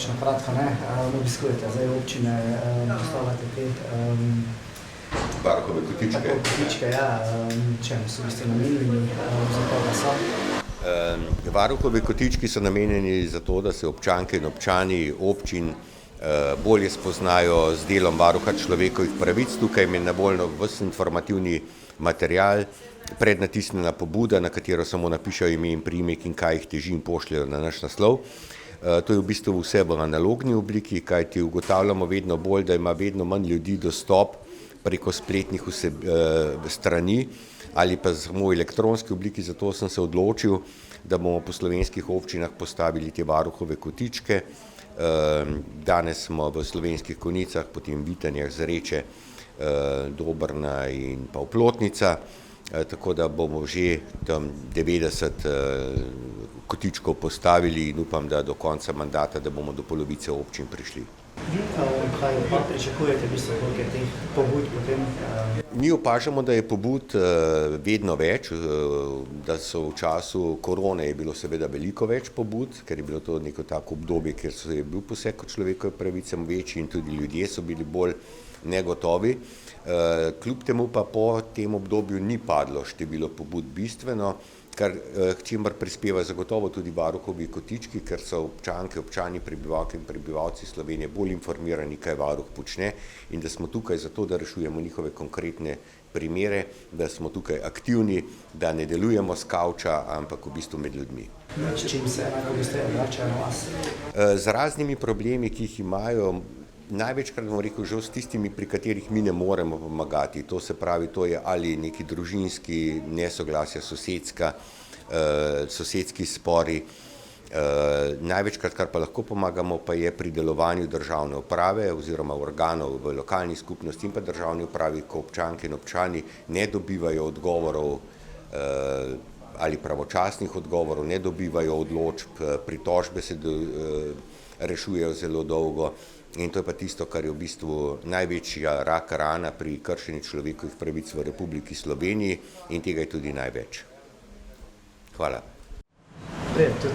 pač na kratko, ne, obiskujete zdaj občine, postavljate te varuhove kotičke. Tako, kotičke, ja, čemu so v bistvu namenjeni, za koga so? Varuhove kotički so namenjeni za to, da se občanke in občani občin bolje spoznajo z delom varuha človekovih pravic. Tukaj je na voljo ves informativni material, prednatisnjena pobuda, na katero samo napišejo ime in priimek in kaj jih teži in pošljejo na naš naslov. To je v bistvu vse v analogni obliki, kajti ugotavljamo vedno bolj, da ima vedno manj ljudi dostop preko spletnih strani ali pa samo v elektronski obliki, zato sem se odločil, da bomo po slovenskih občinah postavili te varuhove kotičke. Danes smo v Slovenskih Konjicah, potem Vitanjah, Zreče, Dobrna in pa Oplotnica, tako da bomo že tam 90 kotičkov postavili in upam, da do konca mandata, da bomo do polovice občin prišli. Kaj pa pričakujete, v bistvu, koliko je teh pobud potem? Mi opažamo, da je pobud vedno več, da so v času korone je bilo seveda veliko več pobud, ker je bilo to neko tako obdobje, kjer je bil poseg človekove pravice večji in tudi ljudje so bili bolj negotovi. Kljub temu pa po tem obdobju ni padlo število pobud bistveno, kar k čemer prispeva zagotovo tudi varuhovi kotički, ker so občanke, občani, prebivalke in prebivalci Slovenije bolj informirani, kaj varuh počne in da smo tukaj zato, da rešujemo njihove konkretne primere, da smo tukaj aktivni, da ne delujemo s kavča, ampak v bistvu med ljudmi. S čim se enako v bistvu obračajo na vas? Z raznimi problemi, ki jih imajo, največkrat bom rekel, že s tistimi, pri katerih mi ne moremo pomagati. To se pravi, to je ali neki družinski nesoglasja, sosedski spori. Največkrat, kar pa lahko pomagamo, pa je pri delovanju državne uprave oziroma organov v lokalni skupnosti in pa državni upravi, ko občanke in občani ne dobivajo odgovorov ali pravočasnih odgovorov, ne dobivajo odločb, pritožbe se rešujejo zelo dolgo. In to je pa tisto, kar je v bistvu največja rak rana pri kršenju človekovih pravic v Republiki Sloveniji in tega je tudi največ. Hvala. Prej, tudi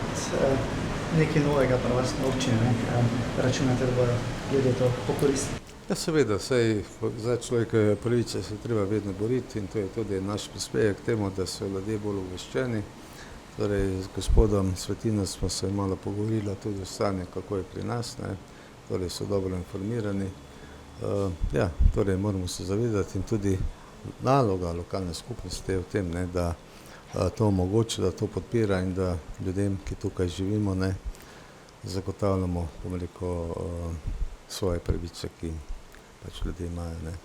nekaj novega pri vas na občini, ne? Računate, da bodo ljudje to pokoristili? Ja, seveda, saj za človekove pravice se treba vedno boriti in to je tudi naš prispevek k temu, da so ljudje bolj obveščeni. Torej, z gospodom Svetinom smo se malo pogovorili tudi o stanju, kako je pri nas, ne? Torej so dobro informirani. Ja, torej moramo se zavedati in tudi naloga lokalne skupnosti je v tem, ne, da to omogoča, da to podpira in da ljudem, ki tukaj živimo, ne, zagotavljamo, bom rekel, svoje pravice, ki pač ljudje imajo, ne.